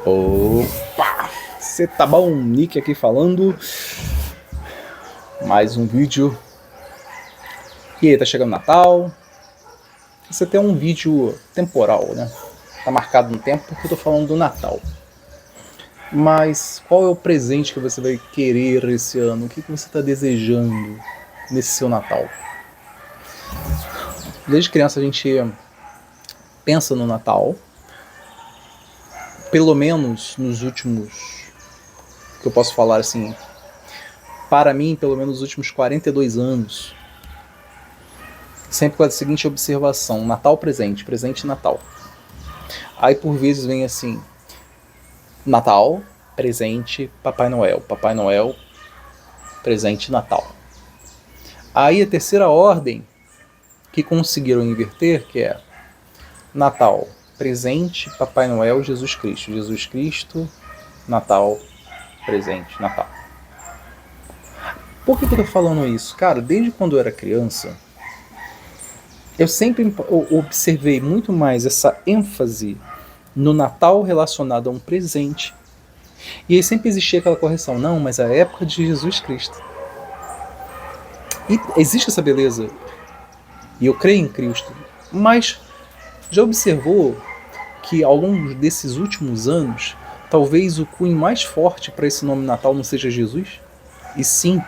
Opa! Cê tá bom? Nick aqui falando. Mais um vídeo. E aí, tá chegando Natal. Esse até é um vídeo temporal, né? Tá marcado no tempo porque eu tô falando do Natal. Mas qual é o presente que você vai querer esse ano? O que você tá desejando nesse seu Natal? Desde criança a gente pensa no Natal. Pelo menos nos últimos... que eu posso falar assim... Para mim, pelo menos nos últimos 42 anos... sempre com a seguinte observação: Natal, presente, presente, Natal. Aí por vezes vem assim: Natal, presente, Papai Noel, Papai Noel, presente, Natal. Aí a terceira ordem que conseguiram inverter, que é Natal, presente, Papai Noel, Jesus Cristo, Jesus Cristo, Natal, presente, Natal. Por que eu tô falando isso? Cara, desde quando eu era criança, eu sempre observei muito mais essa ênfase no Natal relacionado a um presente. E aí sempre existia aquela correção: não, mas é a época de Jesus Cristo. E existe essa beleza, e eu creio em Cristo, mas já observou que ao longo desses últimos anos, talvez o cunho mais forte para esse nome Natal não seja Jesus? E sim,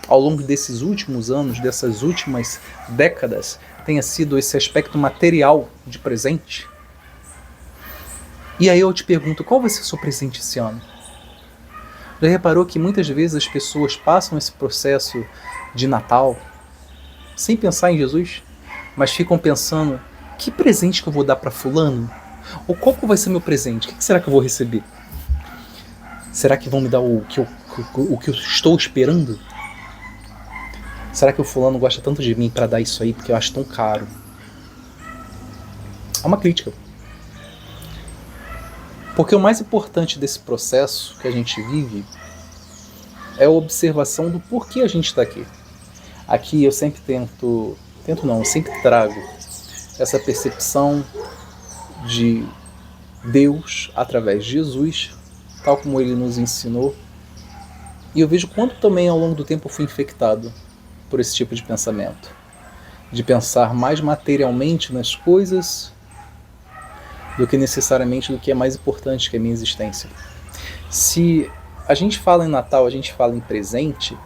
ao longo desses últimos anos, dessas últimas décadas, tenha sido esse aspecto material de presente? E aí eu te pergunto, qual vai ser o seu presente esse ano? Já reparou que muitas vezes as pessoas passam esse processo de Natal sem pensar em Jesus, mas ficam pensando: que presente que eu vou dar para fulano? Ou qual que vai ser meu presente? O que será que eu vou receber? Será que vão me dar o que eu estou esperando? Será que o fulano gosta tanto de mim para dar isso aí porque eu acho tão caro? É uma crítica. Porque o mais importante desse processo que a gente vive é a observação do porquê a gente está aqui. Aqui eu sempre eu sempre trago essa percepção de Deus através de Jesus, tal como ele nos ensinou. E eu vejo quanto também ao longo do tempo eu fui infectado por esse tipo de pensamento, de pensar mais materialmente nas coisas do que necessariamente do que é mais importante, que é a minha existência. Se a gente fala em Natal, a gente fala em presente,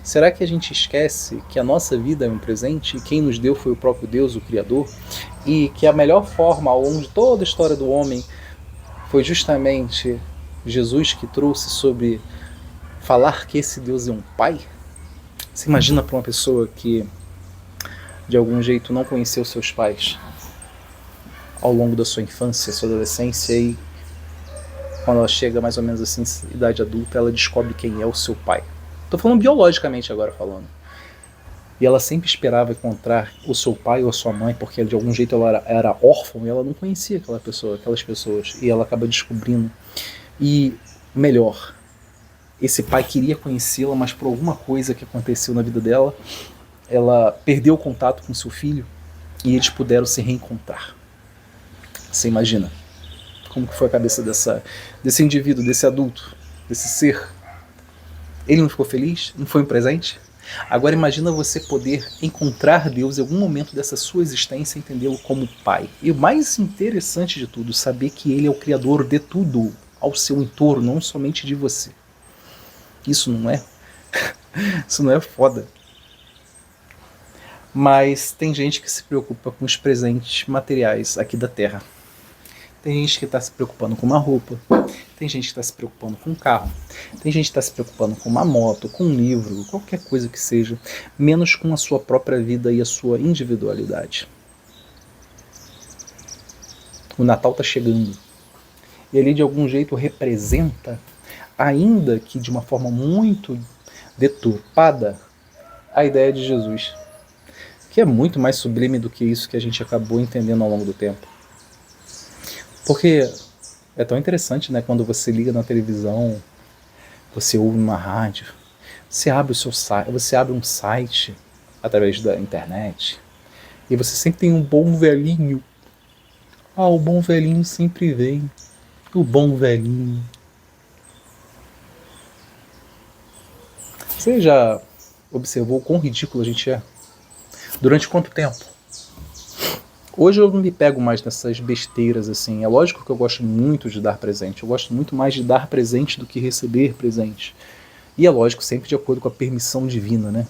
será que a gente esquece que a nossa vida é um presente e quem nos deu foi o próprio Deus, o Criador, e que a melhor forma ao longo de toda a história do homem foi justamente Jesus que trouxe sobre falar que esse Deus é um pai? Você imagina para uma pessoa que de algum jeito não conheceu seus pais ao longo da sua infância, sua adolescência, e quando ela chega mais ou menos assim, idade adulta, ela descobre quem é o seu pai. Estou falando biologicamente agora falando. E ela sempre esperava encontrar o seu pai ou a sua mãe, porque de algum jeito ela era órfã e ela não conhecia aquelas pessoas. E ela acaba descobrindo. E melhor, esse pai queria conhecê-la, mas por alguma coisa que aconteceu na vida dela, ela perdeu o contato com seu filho e eles puderam se reencontrar. Você imagina como que foi a cabeça desse indivíduo, desse adulto, desse ser? Ele não ficou feliz? Não foi um presente? Agora imagina você poder encontrar Deus em algum momento dessa sua existência e entendê-lo como pai. E o mais interessante de tudo, saber que ele é o criador de tudo ao seu entorno, não somente de você. Isso não é? Isso não é foda? Mas tem gente que se preocupa com os presentes materiais aqui da Terra. Tem gente que está se preocupando com uma roupa, tem gente que está se preocupando com um carro, tem gente que está se preocupando com uma moto, com um livro, qualquer coisa que seja, menos com a sua própria vida e a sua individualidade. O Natal está chegando. E ele de algum jeito representa, ainda que de uma forma muito deturpada, a ideia de Jesus, que é muito mais sublime do que isso que a gente acabou entendendo ao longo do tempo. Porque é tão interessante, né, quando você liga na televisão, você ouve uma rádio, você abre um site através da internet, e você sempre tem um bom velhinho. Ah, o bom velhinho sempre vem. O bom velhinho. Você já observou o quão ridículo a gente é? Durante quanto tempo? Hoje eu não me pego mais nessas besteiras assim. É lógico que eu gosto muito de dar presente. Eu gosto muito mais de dar presente do que receber presente. E é lógico, sempre de acordo com a permissão divina, né?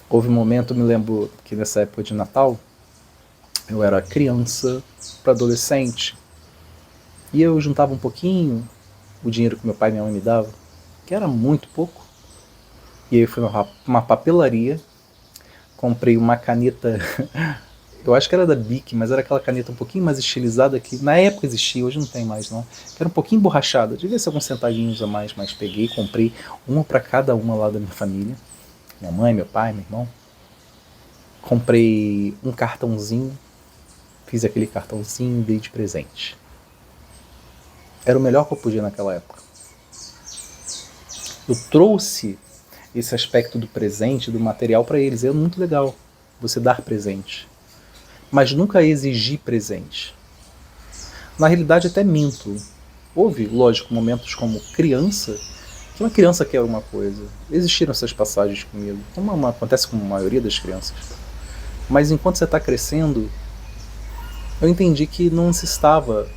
Houve um momento, eu me lembro que nessa época de Natal, eu era criança para adolescente. E eu juntava um pouquinho, o dinheiro que meu pai e minha mãe me davam, que era muito pouco. E aí eu fui numa papelaria, comprei uma caneta, eu acho que era da Bic, mas era aquela caneta um pouquinho mais estilizada que na época existia, hoje não tem mais não. Que era um pouquinho borrachada, devia ser alguns centavinhos a mais, mas peguei, comprei uma para cada uma lá da minha família. Minha mãe, meu pai, meu irmão. Comprei um cartãozinho, fiz aquele cartãozinho e dei de presente. Era o melhor que eu podia naquela época. Eu trouxe esse aspecto do presente, do material para eles. É muito legal você dar presente. Mas nunca exigir presente. Na realidade até minto. Houve, lógico, momentos como criança, que uma criança quer alguma coisa. Existiram essas passagens comigo, como acontece com a maioria das crianças. Mas enquanto você está crescendo, eu entendi que não se estava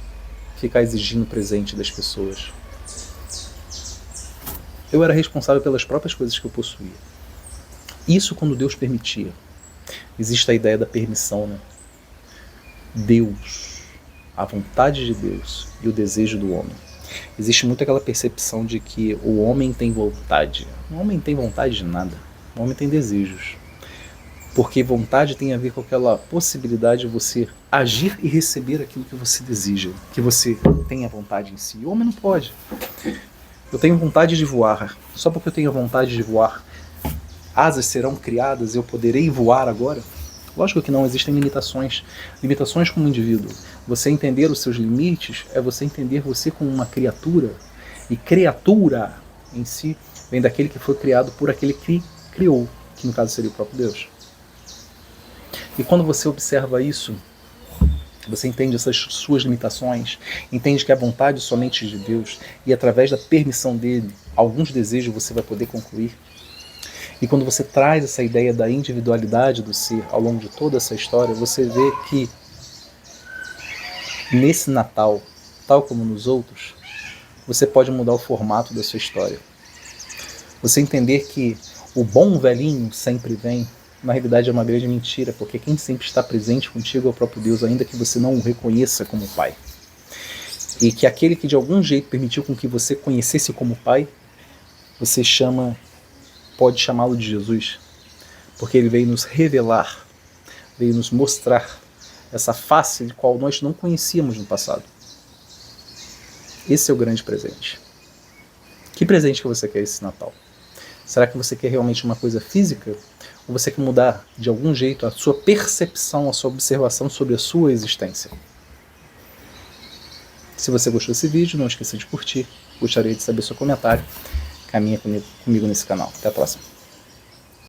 ficar exigindo presente das pessoas. Eu era responsável pelas próprias coisas que eu possuía. Isso quando Deus permitia. Existe a ideia da permissão, né? Deus, a vontade de Deus e o desejo do homem. Existe muito aquela percepção de que o homem tem vontade. O homem tem vontade de nada. O homem tem desejos. Porque vontade tem a ver com aquela possibilidade de você agir e receber aquilo que você deseja, que você tem a vontade em si. O homem não pode. Eu tenho vontade de voar. Só porque eu tenho vontade de voar, asas serão criadas e eu poderei voar agora? Lógico que não, existem limitações. Limitações como indivíduo. Você entender os seus limites é você entender você como uma criatura. E criatura em si vem daquele que foi criado por aquele que criou, que no caso seria o próprio Deus. E quando você observa isso, você entende essas suas limitações, entende que a vontade somente de Deus e através da permissão dele, alguns desejos você vai poder concluir. E quando você traz essa ideia da individualidade do ser ao longo de toda essa história, você vê que nesse Natal, tal como nos outros, você pode mudar o formato da sua história. Você entender que o bom velhinho sempre vem, na realidade é uma grande mentira, porque quem sempre está presente contigo é o próprio Deus, ainda que você não o reconheça como Pai. E que aquele que de algum jeito permitiu com que você conhecesse como Pai, você pode chamá-lo de Jesus, porque ele veio nos revelar, veio nos mostrar essa face de qual nós não conhecíamos no passado. Esse é o grande presente. Que presente que você quer esse Natal? Será que você quer realmente uma coisa física? Ou você quer mudar de algum jeito a sua percepção, a sua observação sobre a sua existência? Se você gostou desse vídeo, não esqueça de curtir. Gostaria de saber seu comentário. Caminha comigo nesse canal. Até a próxima.